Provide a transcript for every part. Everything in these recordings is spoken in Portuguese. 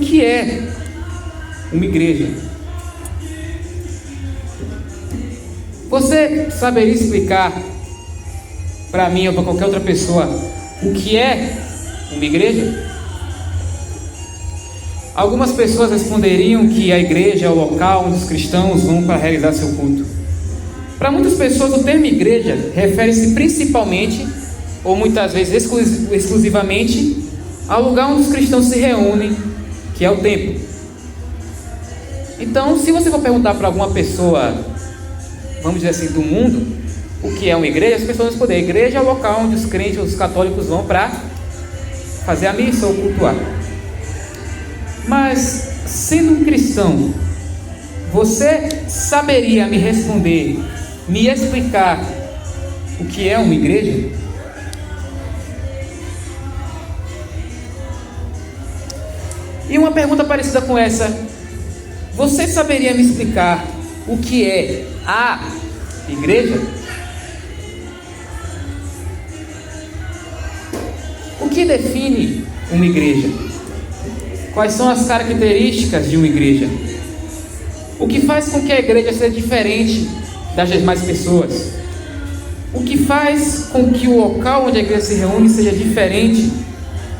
que é uma igreja. Você saberia explicar para mim ou para qualquer outra pessoa o que é uma igreja? Algumas pessoas responderiam que a igreja é o local onde os cristãos vão para realizar seu culto. Para muitas pessoas, o termo igreja refere-se principalmente, ou muitas vezes exclusivamente, ao lugar onde os cristãos se reúnem, que é o templo. Então, se você for perguntar para alguma pessoa, vamos dizer assim, do mundo, o que é uma igreja, as pessoas vão responder: a igreja é o local onde os crentes, os católicos vão para fazer a missa ou cultuar. Mas, sendo um cristão, você saberia me responder, me explicar o que é uma igreja? E uma pergunta parecida com essa: você saberia me explicar o que é a igreja? O que define uma igreja? Quais são as características de uma igreja? O que faz com que a igreja seja diferente das demais pessoas? O que faz com que o local onde a igreja se reúne seja diferente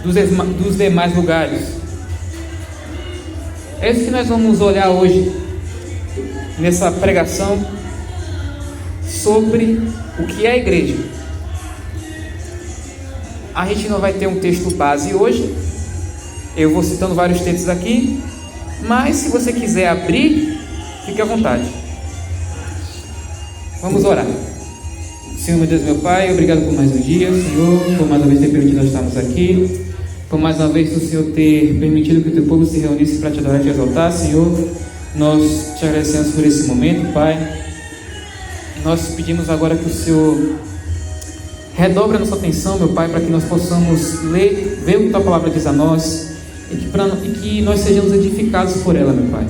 dos demais lugares? É isso que nós vamos olhar hoje, nessa pregação, sobre o que é a igreja. A gente não vai ter um texto base hoje, eu vou citando vários textos aqui, mas se você quiser abrir, fique à vontade. Vamos orar. Senhor, meu Deus, meu Pai, obrigado por mais um dia, Senhor, por mais uma vez ter permitido nós estarmos aqui, por mais uma vez o Senhor ter permitido que o teu povo se reunisse para te adorar e te exaltar. Senhor, nós te agradecemos por esse momento, Pai. Nós pedimos agora que o Senhor redobre a nossa atenção, meu Pai, para que nós possamos ler, ver o que a tua palavra diz a nós, e que nós sejamos edificados por ela, meu Pai.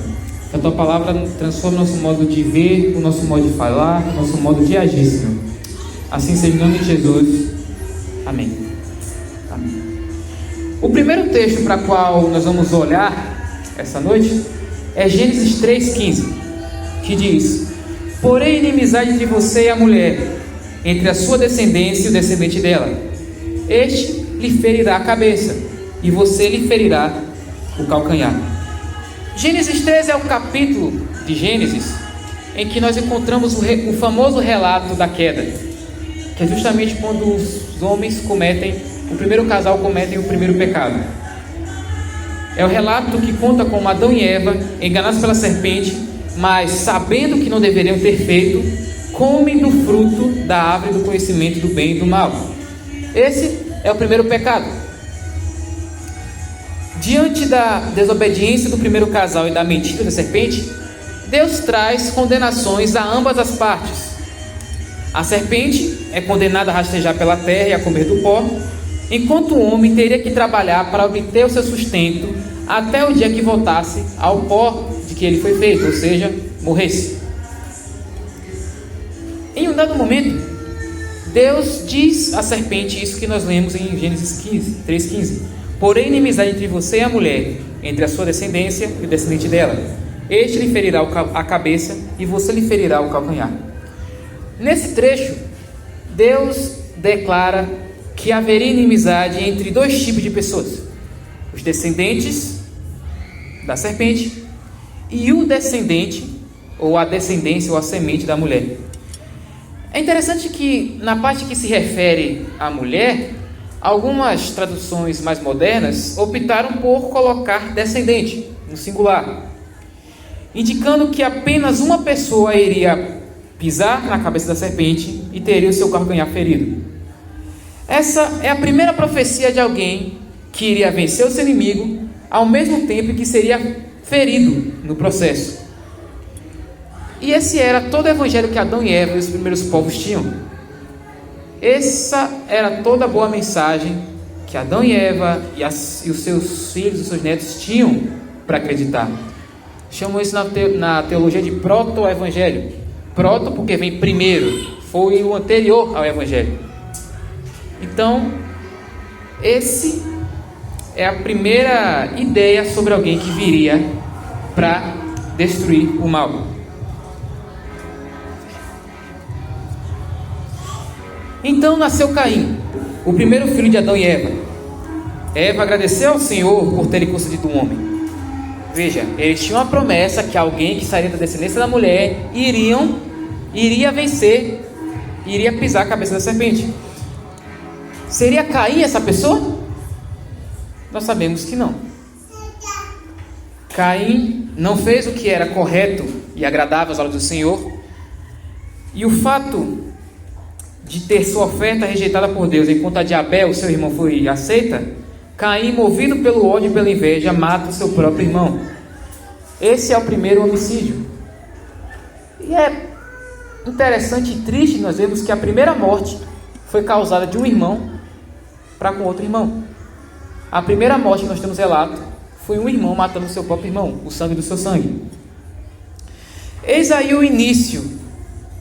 Que a tua palavra transforme o nosso modo de ver, o nosso modo de falar, o nosso modo de agir, Senhor. Assim seja, em nome de Jesus. Amém. Amém. O primeiro texto para o qual nós vamos olhar essa noite é Gênesis 3,15, que diz: porém, inimizade entre você e a mulher, entre a sua descendência e o descendente dela. Este lhe ferirá a cabeça, e você lhe ferirá o calcanhar. Gênesis 3 é o capítulo de Gênesis em que nós encontramos o famoso relato da queda, que é justamente quando os homens o primeiro casal cometem o primeiro pecado. É o relato que conta como Adão e Eva, enganados pela serpente, mas sabendo que não deveriam ter feito, comem do fruto da árvore do conhecimento do bem e do mal. Esse é o primeiro pecado. Diante da desobediência do primeiro casal e da mentira da serpente, Deus traz condenações a ambas as partes. A serpente é condenada a rastejar pela terra e a comer do pó, enquanto o homem teria que trabalhar para obter o seu sustento até o dia que voltasse ao pó de que ele foi feito, ou seja, morresse. Em um dado momento, Deus diz à serpente isso que nós lemos em Gênesis 3,15: porém, inimizade entre você e a mulher, entre a sua descendência e o descendente dela. Este lhe ferirá a cabeça e você lhe ferirá o calcanhar. Nesse trecho, Deus declara que haveria inimizade entre dois tipos de pessoas: os descendentes da serpente e o descendente, ou a descendência, ou a semente da mulher. É interessante que na parte que se refere à mulher, algumas traduções mais modernas optaram por colocar descendente no singular, indicando que apenas uma pessoa iria pisar na cabeça da serpente e teria o seu calcanhar ferido. Essa é a primeira profecia de alguém que iria vencer o seu inimigo, ao mesmo tempo que seria ferido no processo. E esse era todo o evangelho que Adão e Eva e os primeiros povos tinham. Essa era toda a boa mensagem que Adão e Eva e os seus filhos, os seus netos tinham para acreditar. Chamam isso na teologia de proto-evangelho. Proto porque vem primeiro, foi o anterior ao evangelho. Então, esse é a primeira ideia sobre alguém que viria para destruir o mal. Então nasceu Caim, o primeiro filho de Adão e Eva. Eva agradeceu ao Senhor por ter lhe concedido um homem. Veja, eles tinham a promessa que alguém que sairia da descendência da mulher iria vencer, iria pisar a cabeça da serpente. Seria Caim essa pessoa? Nós sabemos que não. Caim não fez o que era correto e agradável aos olhos do Senhor, e o fato de ter sua oferta rejeitada por Deus, enquanto a de Abel, seu irmão, foi aceita, Caim, movido pelo ódio e pela inveja, mata o seu próprio irmão. Esse é o primeiro homicídio. E é interessante e triste nós vemos que a primeira morte foi causada de um irmão para com outro irmão. A primeira morte que nós temos relato foi um irmão matando o seu próprio irmão, o sangue do seu sangue. Eis aí o início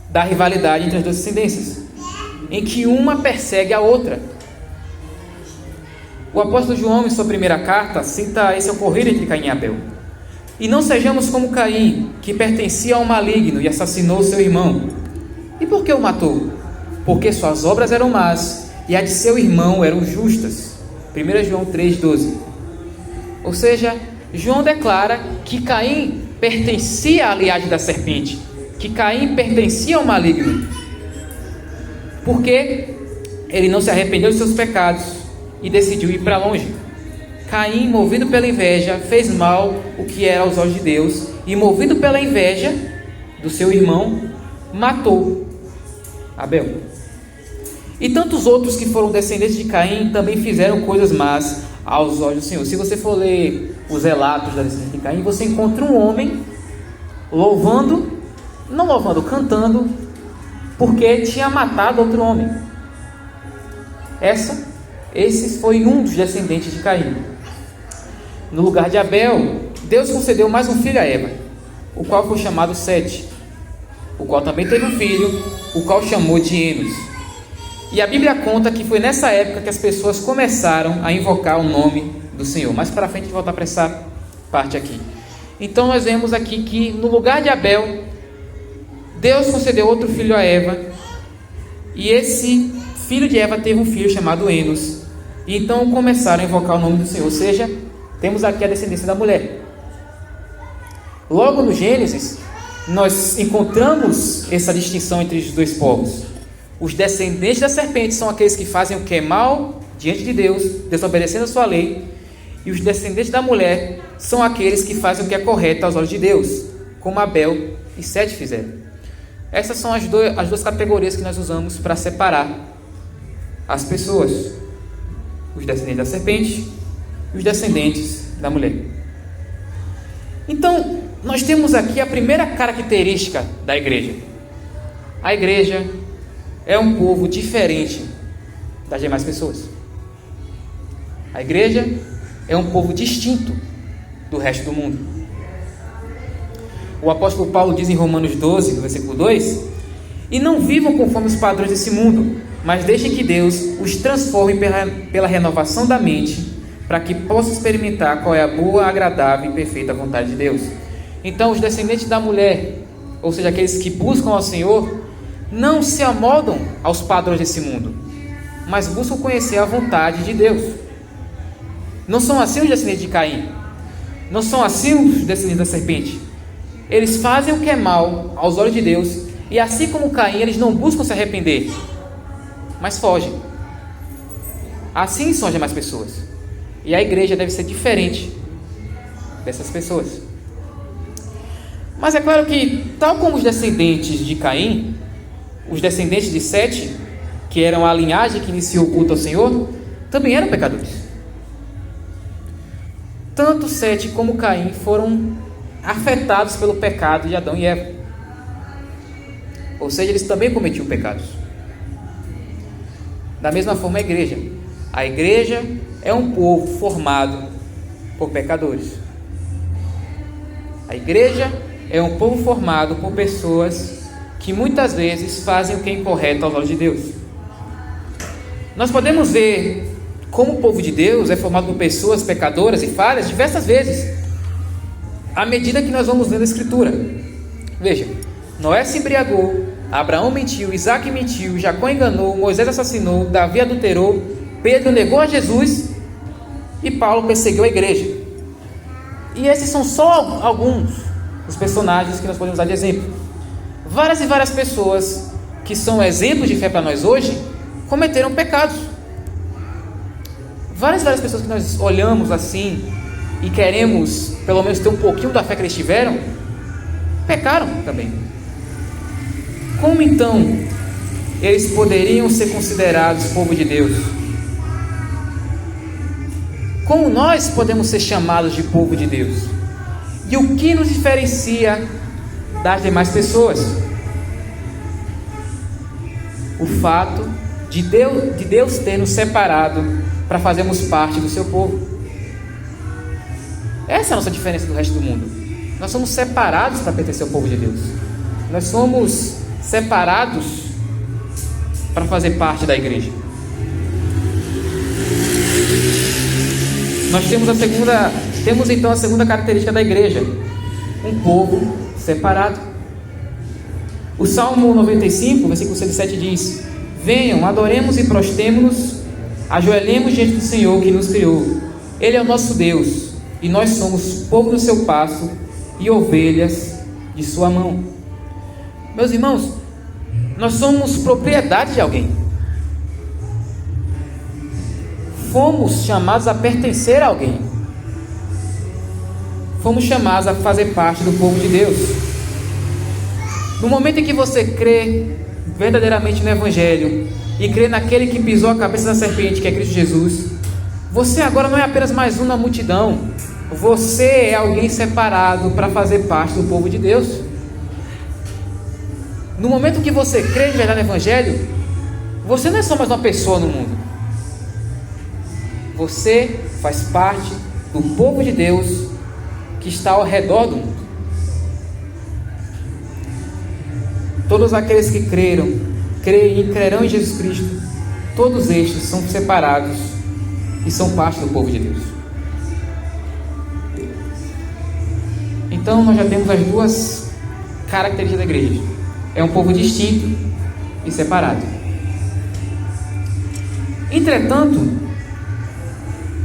da rivalidade entre as duas descendências, em que uma persegue a outra. O apóstolo João, em sua primeira carta, cita esse ocorrido entre Caim e Abel. E não sejamos como Caim, que pertencia ao maligno e assassinou seu irmão. E por que o matou? Porque suas obras eram más e a de seu irmão eram justas. 1 João 3,12. Ou seja, João declara que Caim pertencia à linhagem da serpente, que Caim pertencia ao maligno, porque ele não se arrependeu de seus pecados e decidiu ir para longe. Caim, movido pela inveja, fez mal o que era aos olhos de Deus, e movido pela inveja do seu irmão, matou Abel. E tantos outros que foram descendentes de Caim também fizeram coisas más aos olhos do Senhor. Se você for ler os relatos da descendência de Caim, você encontra um homem cantando, porque tinha matado outro homem. Esse foi um dos descendentes de Caim. No lugar de Abel, Deus concedeu mais um filho a Eva, o qual foi chamado Sete, o qual também teve um filho, o qual chamou de Enos. E a Bíblia conta que foi nessa época que as pessoas começaram a invocar o nome do Senhor. Mais para frente, voltar para essa parte aqui. Então nós vemos aqui que no lugar de Abel, Deus concedeu outro filho a Eva, e esse filho de Eva teve um filho chamado Enos, e então começaram a invocar o nome do Senhor. Ou seja, temos aqui a descendência da mulher. Logo no Gênesis, nós encontramos essa distinção entre os dois povos. Os descendentes da serpente são aqueles que fazem o que é mal diante de Deus, desobedecendo a sua lei, e os descendentes da mulher são aqueles que fazem o que é correto aos olhos de Deus, como Abel e Sete fizeram. Essas são as duas categorias que nós usamos para separar as pessoas: os descendentes da serpente e os descendentes da mulher. Então, nós temos aqui a primeira característica da igreja. A igreja é um povo diferente das demais pessoas. A igreja é um povo distinto do resto do mundo. O apóstolo Paulo diz em Romanos 12, no versículo 2: e não vivam conforme os padrões desse mundo, mas deixem que Deus os transforme pela renovação da mente, para que possam experimentar qual é a boa, agradável e perfeita vontade de Deus. Então, os descendentes da mulher, ou seja, aqueles que buscam ao Senhor, não se amoldam aos padrões desse mundo, mas buscam conhecer a vontade de Deus. Não são assim os descendentes de Caim, não são assim os descendentes da serpente. Eles fazem o que é mal aos olhos de Deus, e assim como Caim, eles não buscam se arrepender, mas fogem. Assim são as demais pessoas, e a igreja deve ser diferente dessas pessoas. Mas é claro que, tal como os descendentes de Caim, os descendentes de Sete, que eram a linhagem que iniciou o culto ao Senhor, também eram pecadores. Tanto Sete como Caim foram afetados pelo pecado de Adão e Eva. Ou seja, eles também cometiam pecados. Da mesma forma, a igreja. A igreja é um povo formado por pecadores. A igreja é um povo formado por pessoas que muitas vezes fazem o que é incorreto aos olhos de Deus. Nós podemos ver como o povo de Deus é formado por pessoas pecadoras e falhas diversas vezes, à medida que nós vamos lendo a Escritura. Veja, Noé se embriagou, Abraão mentiu, Isaac mentiu, Jacó enganou, Moisés assassinou, Davi adulterou, Pedro negou a Jesus e Paulo perseguiu a igreja. E esses são só alguns dos personagens que nós podemos usar de exemplo. Várias e várias pessoas que são exemplos de fé para nós hoje cometeram pecados. Várias e várias pessoas que nós olhamos assim e queremos pelo menos ter um pouquinho da fé que eles tiveram, pecaram também. Como então eles poderiam ser considerados povo de Deus? Como nós podemos ser chamados de povo de Deus? E o que nos diferencia das demais pessoas? O fato de Deus ter nos separado para fazermos parte do seu povo. Essa é a nossa diferença do resto do mundo. Nós somos separados para pertencer ao povo de Deus. Nós somos separados para fazer parte da igreja. Nós temos então a segunda característica da igreja: um povo separado. O Salmo 95, versículo 107 diz: venham, adoremos e prostremo-nos, ajoelhemos diante do Senhor que nos criou. Ele é o nosso Deus, e nós somos povo do seu pasto e ovelhas de sua mão. Meus irmãos, nós somos propriedade de alguém. Fomos chamados a pertencer a alguém. Fomos chamados a fazer parte do povo de Deus. No momento em que você crê verdadeiramente no Evangelho e crê naquele que pisou a cabeça da serpente, que é Cristo Jesus, você agora não é apenas mais um na multidão. Você é alguém separado para fazer parte do povo de Deus. No momento que você crê de verdade no Evangelho, você não é só mais uma pessoa no mundo. Você faz parte do povo de Deus que está ao redor do mundo. Todos aqueles que creem e crerão em Jesus Cristo, todos estes são separados e são parte do povo de Deus. Então nós já temos as duas características da igreja: é um povo distinto e separado. Entretanto,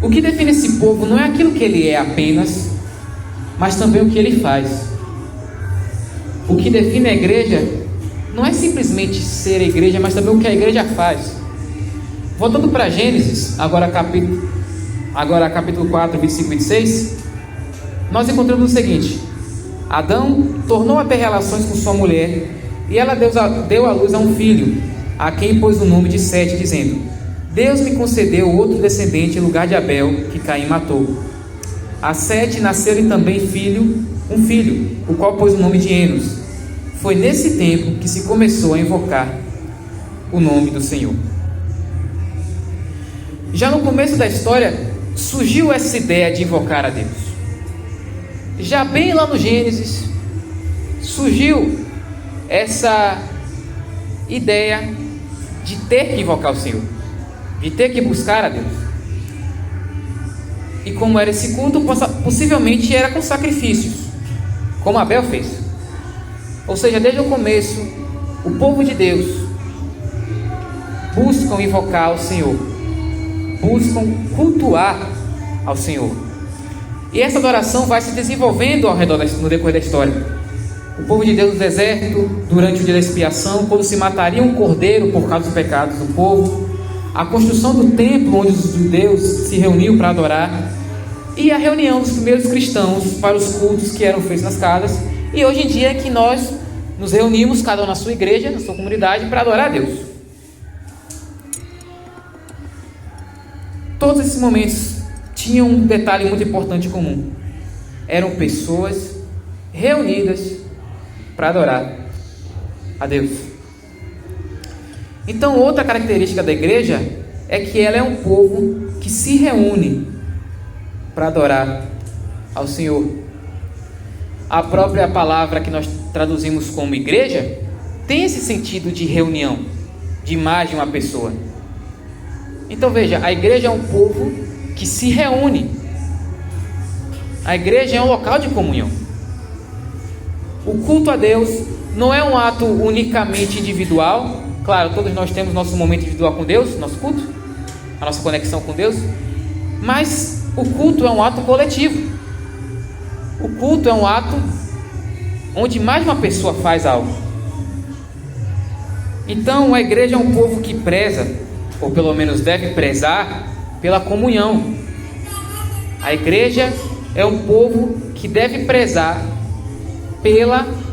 o que define esse povo não é aquilo que ele é apenas, mas também o que ele faz. O que define a igreja não é simplesmente ser a igreja, mas também o que a igreja faz. Voltando para Gênesis, agora capítulo 4, versículo 26, nós encontramos o seguinte: Adão tornou a ter relações com sua mulher, e ela deu à luz a um filho, a quem pôs o nome de Sete, dizendo: Deus me concedeu outro descendente em lugar de Abel, que Caim matou. A Sete nasceu-lhe também um filho, o qual pôs o nome de Enos. Foi nesse tempo que se começou a invocar o nome do Senhor. Já no começo da história, surgiu essa ideia de invocar a Deus. Já bem lá no Gênesis, surgiu essa ideia de ter que invocar o Senhor, de ter que buscar a Deus. E como era esse culto, possivelmente era com sacrifícios, como Abel fez. Ou seja, desde o começo, o povo de Deus buscam invocar o Senhor, buscam cultuar ao Senhor. E essa adoração vai se desenvolvendo no decorrer da história. O povo de Deus no deserto, durante o dia da expiação, quando se mataria um cordeiro por causa dos pecados do povo, a construção do templo onde os judeus se reuniam para adorar, e a reunião dos primeiros cristãos para os cultos que eram feitos nas casas. E hoje em dia é que nós nos reunimos, cada um na sua igreja, na sua comunidade, para adorar a Deus. Todos esses momentos tinham um detalhe muito importante em comum: eram pessoas reunidas para adorar a Deus. Então, outra característica da igreja é que ela é um povo que se reúne para adorar ao Senhor. A própria palavra que nós traduzimos como igreja tem esse sentido de reunião, de mais de uma pessoa. Então veja, a igreja é um povo que se reúne. A igreja é um local de comunhão. O culto a Deus não é um ato unicamente individual. Claro, todos nós temos nosso momento individual com Deus, nosso culto, a nossa conexão com Deus. Mas o culto é um ato coletivo. O culto é um ato onde mais uma pessoa faz algo. Então a igreja é um povo que preza, ou pelo menos deve prezar, pela comunhão. A igreja é um povo que deve prezar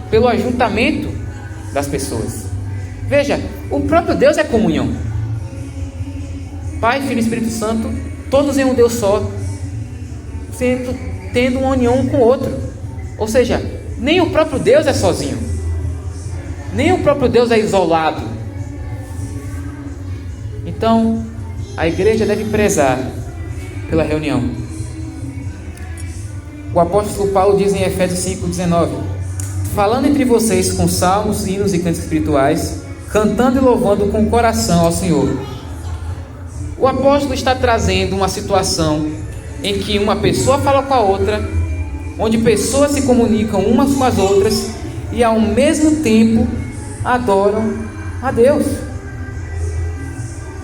pelo ajuntamento das pessoas. Veja, o próprio Deus é comunhão. Pai, Filho e Espírito Santo, todos em um Deus só, tendo uma união um com o outro. Ou seja, nem o próprio Deus é sozinho, nem o próprio Deus é isolado. Então, a igreja deve prezar pela reunião. O apóstolo Paulo diz em Efésios 5,19: falando entre vocês com salmos, hinos e cantos espirituais, cantando e louvando com o coração ao Senhor. O apóstolo está trazendo uma situação em que uma pessoa fala com a outra, onde pessoas se comunicam umas com as outras e ao mesmo tempo adoram a Deus.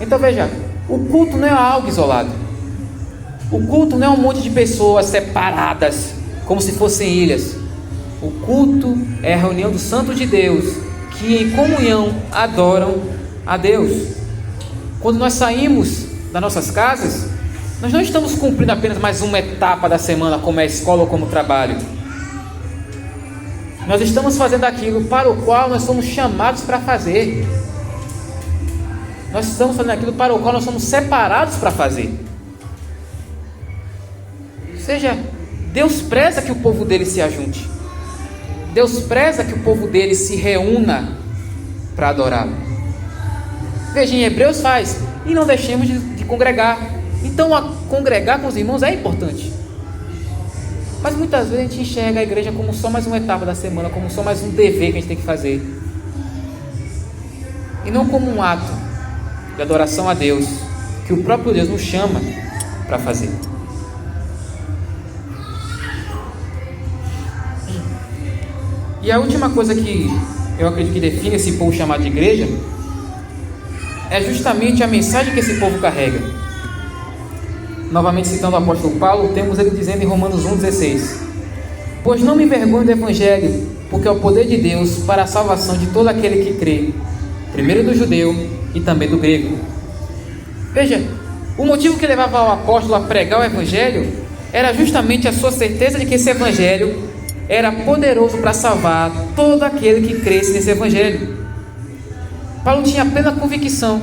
Então veja, o culto não é algo isolado. O culto não é um monte de pessoas separadas, como se fossem ilhas. O culto é a reunião dos santos de Deus, que em comunhão adoram a Deus. Quando nós saímos das nossas casas, nós não estamos cumprindo apenas mais uma etapa da semana, como é a escola ou como o trabalho. Nós estamos fazendo aquilo para o qual nós somos chamados para fazer. Nós estamos fazendo aquilo para o qual nós somos separados para fazer. Ou seja, Deus preza que o povo dele se ajunte. Deus preza que o povo dele se reúna para adorá-lo. Veja, em Hebreus faz: e não deixemos de congregar. Então, congregar com os irmãos é importante. Mas muitas vezes a gente enxerga a igreja como só mais uma etapa da semana, como só mais um dever que a gente tem que fazer, e não como um ato de adoração a Deus, que o próprio Deus nos chama para fazer. E a última coisa que eu acredito que define esse povo chamado de igreja é justamente a mensagem que esse povo carrega. Novamente citando o apóstolo Paulo, temos ele dizendo em Romanos 1,16: pois não me envergonho do evangelho, porque é o poder de Deus para a salvação de todo aquele que crê, primeiro do judeu e também do grego. Veja, o motivo que levava o apóstolo a pregar o evangelho era justamente a sua certeza de que esse evangelho era poderoso para salvar todo aquele que cresce nesse evangelho. Paulo tinha plena convicção,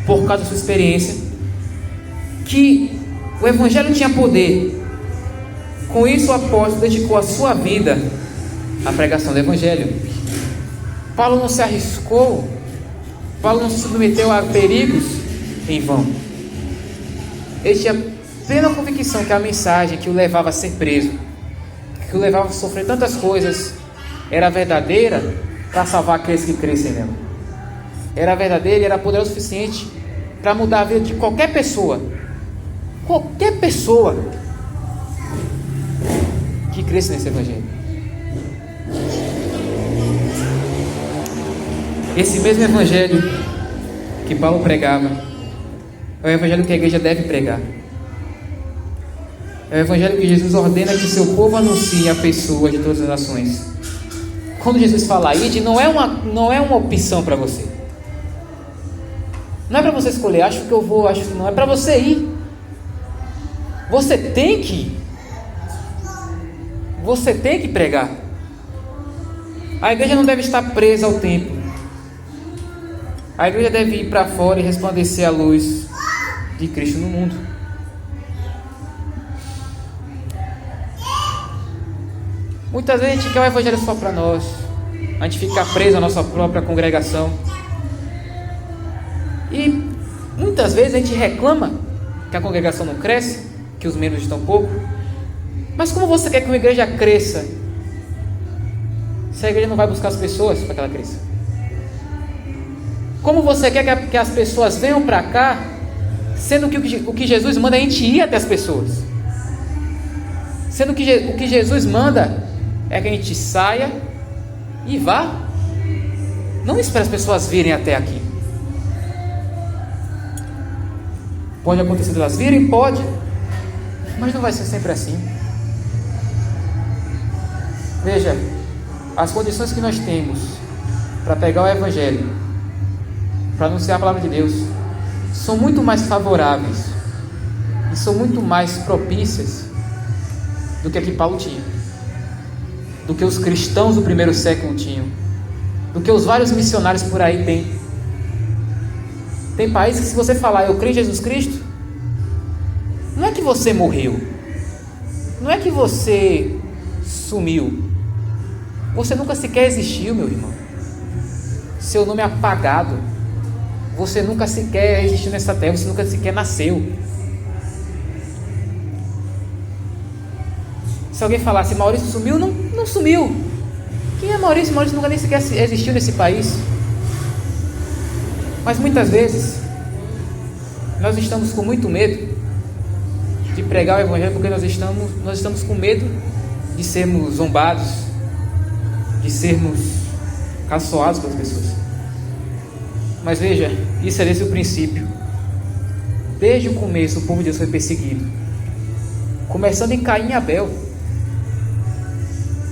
por causa da sua experiência, que o evangelho tinha poder. Com isso, o apóstolo dedicou a sua vida à pregação do evangelho. Paulo não se arriscou, Paulo não se submeteu a perigos em vão. Ele tinha plena convicção que a mensagem que o levava a ser preso, que o levava a sofrer tantas coisas, era verdadeira para salvar aqueles que crescem nela. Era verdadeira e era poderosa o suficiente para mudar a vida de qualquer pessoa que cresce nesse evangelho. Esse mesmo evangelho que Paulo pregava é o evangelho que a igreja deve pregar. É o evangelho que Jesus ordena que seu povo anuncie a pessoa de todas as nações. Quando Jesus fala ide, não é uma opção para você. Não é para você escolher, acho que eu vou, acho que não. É para você ir. Você tem que ir. Você tem que pregar. A igreja não deve estar presa ao templo. A igreja deve ir para fora e resplandecer a luz de Cristo no mundo. Muitas vezes a gente quer o evangelho só para nós. A gente fica preso à nossa própria congregação. E muitas vezes a gente reclama que a congregação não cresce, que os membros estão pouco. Mas como você quer que uma igreja cresça, se a igreja não vai buscar as pessoas para que ela cresça? Como você quer que as pessoas venham para cá, Sendo que o que Jesus manda é a gente ir até as pessoas. Sendo que o que Jesus manda é que a gente saia e vá. Não espere as pessoas virem até aqui. Pode acontecer de elas virem? Pode. Mas não vai ser sempre assim. Veja, as condições que nós temos para pegar o Evangelho, para anunciar a palavra de Deus, são muito mais favoráveis e são muito mais propícias do que a que Paulo tinha, do que os cristãos do primeiro século tinham, do que os vários missionários por aí têm. Tem países que, se você falar eu creio em Jesus Cristo, não é que você morreu, não é que você sumiu, você nunca sequer existiu, meu irmão. Seu nome é apagado. Você nunca sequer existiu nessa terra, você nunca sequer nasceu. Se alguém falasse Maurício sumiu, não sumiu. Quem é Maurício? Maurício nunca nem sequer existiu nesse país. Mas muitas vezes nós estamos com muito medo de pregar o Evangelho, porque nós estamos com medo de sermos zombados, de sermos caçoados pelas pessoas. Mas veja, isso é desde o princípio. Desde o começo o povo de Deus foi perseguido, começando em Caim e Abel,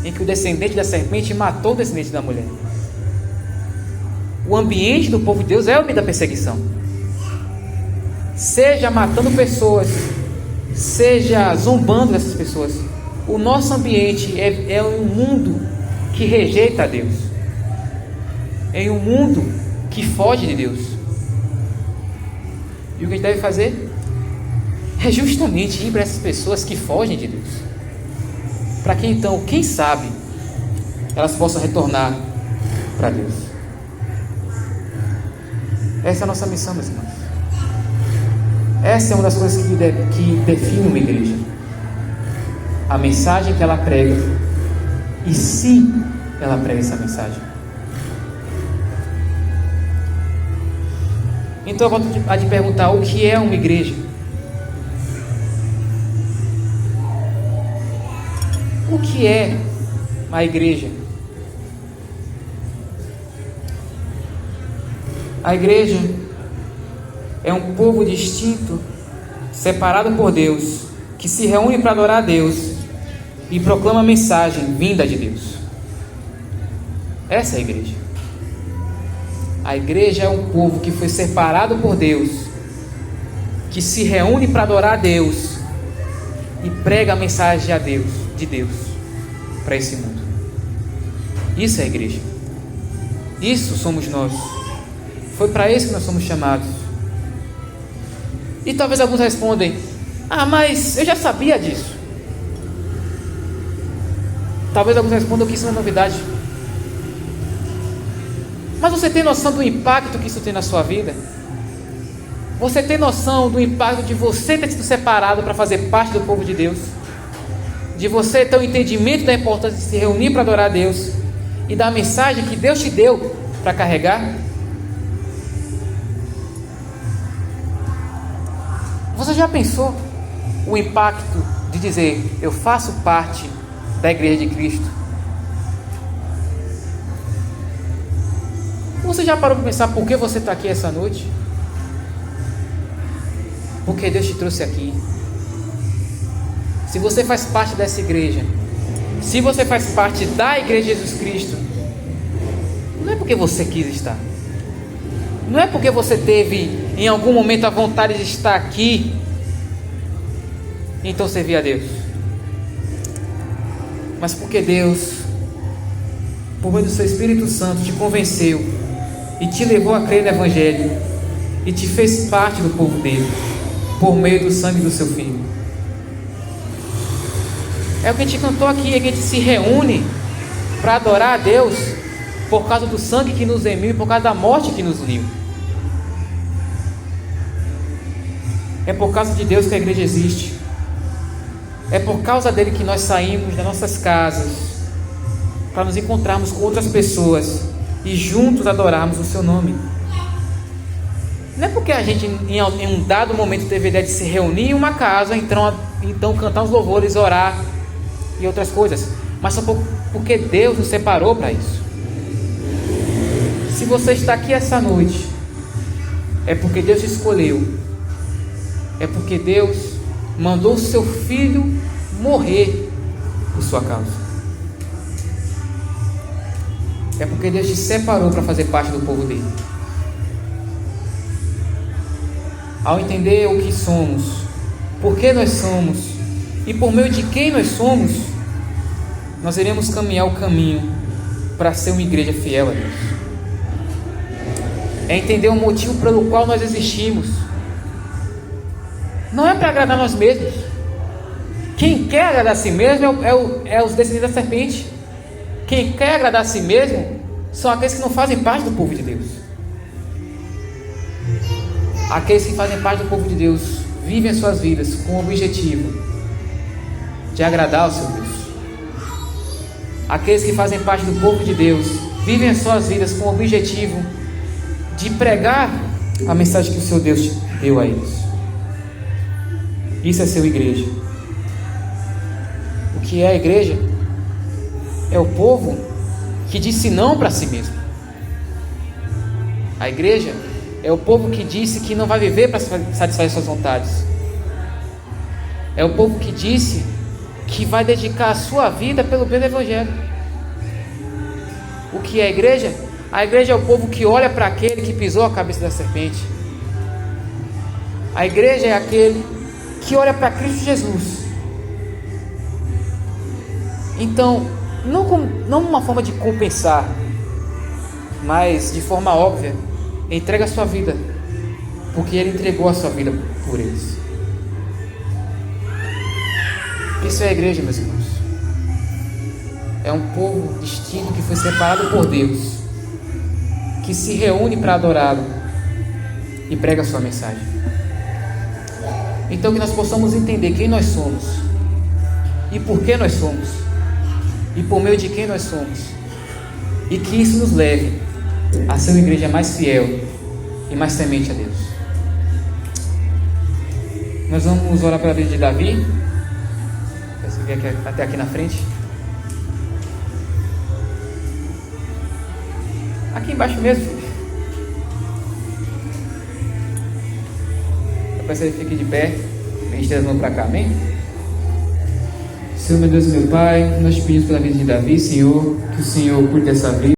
em que o descendente da serpente matou o descendente da mulher. O ambiente do povo de Deus é o ambiente da perseguição, seja matando pessoas, seja zombando dessas pessoas. O nosso ambiente é um mundo que rejeita a Deus, é um mundo que foge de Deus. E o que a gente deve fazer é justamente ir para essas pessoas que fogem de Deus, para que então, quem sabe, elas possam retornar para Deus. Essa é a nossa missão, meus irmãos. Essa é uma das coisas que define uma igreja: a mensagem que ela prega, e se ela prega essa mensagem. Então eu volto a te perguntar: o que é uma igreja? O que é uma igreja? A igreja é um povo distinto, separado por Deus, que se reúne para adorar a Deus e proclama a mensagem vinda de Deus. Essa é a igreja. A igreja é um povo que foi separado por Deus, que se reúne para adorar a Deus e prega a mensagem de Deus para esse mundo. Isso é a igreja. Isso somos nós. Foi para isso que nós somos chamados. E talvez alguns respondem: ah, mas eu já sabia disso. Talvez alguns respondam que isso não é novidade. Mas você tem noção do impacto que isso tem na sua vida? Você tem noção do impacto de você ter sido separado para fazer parte do povo de Deus? De você ter o entendimento da importância de se reunir para adorar a Deus e da mensagem que Deus te deu para carregar? Você já pensou o impacto de dizer: eu faço parte da igreja de Cristo? Você já parou para pensar por que você está aqui essa noite? Porque Deus te trouxe aqui. Se você faz parte dessa igreja, se você faz parte da igreja de Jesus Cristo, não é porque você quis estar, não é porque você teve em algum momento a vontade de estar aqui, então servir a Deus, mas porque Deus, por meio do seu Espírito Santo, te convenceu e te levou a crer no Evangelho e te fez parte do povo dele, por meio do sangue do seu Filho. É o que a gente cantou aqui, é que a gente se reúne para adorar a Deus por causa do sangue que nos remiu e por causa da morte que nos uniu. É por causa de Deus que a igreja existe. É por causa dele que nós saímos das nossas casas para nos encontrarmos com outras pessoas e juntos adorarmos o seu nome. Não é porque a gente em um dado momento teve a ideia de se reunir em uma casa, então cantar os louvores, orar e outras coisas, mas só porque Deus nos separou para isso. Se você está aqui essa noite, é porque Deus te escolheu, é porque Deus mandou o seu filho morrer por sua causa, é porque Deus te separou para fazer parte do povo dele. Ao entender o que somos, por que nós somos e por meio de quem nós somos, nós iremos caminhar o caminho para ser uma igreja fiel a Deus. É entender o motivo pelo qual nós existimos. Não é para agradar nós mesmos. Quem quer agradar a si mesmo é os descendentes da serpente. Quem quer agradar a si mesmo são aqueles que não fazem parte do povo de Deus. Aqueles que fazem parte do povo de Deus vivem as suas vidas com o objetivo de agradar ao seu Deus. Aqueles que fazem parte do povo de Deus vivem as suas vidas com o objetivo de pregar a mensagem que o seu Deus deu a eles. Isso é ser igreja. O que é a igreja? É o povo que disse não para si mesmo. A igreja é o povo que disse que não vai viver para satisfazer suas vontades. É o povo que disse que vai dedicar a sua vida pelo bem do Evangelho. O que é a igreja? A igreja é o povo que olha para aquele que pisou a cabeça da serpente. A igreja é aquele que olha para Cristo Jesus. Então, não uma forma de compensar, mas de forma óbvia, entrega a sua vida, porque Ele entregou a sua vida por eles. Isso é a igreja, meus irmãos. É um povo distinto que foi separado por Deus, que se reúne para adorá-lo e prega a sua mensagem. Então que nós possamos entender quem nós somos e por que nós somos e por meio de quem nós somos, e que isso nos leve a ser uma igreja mais fiel e mais temente a Deus. Nós vamos orar pela vida de Davi. Você vem até aqui na frente. Aqui embaixo mesmo. Eu peço que ele fique de pé. A gente traz as mãos para cá, amém? Senhor, meu Deus e meu Pai, nós pedimos pela vida de Davi, Senhor, que o Senhor cuide dessa vida.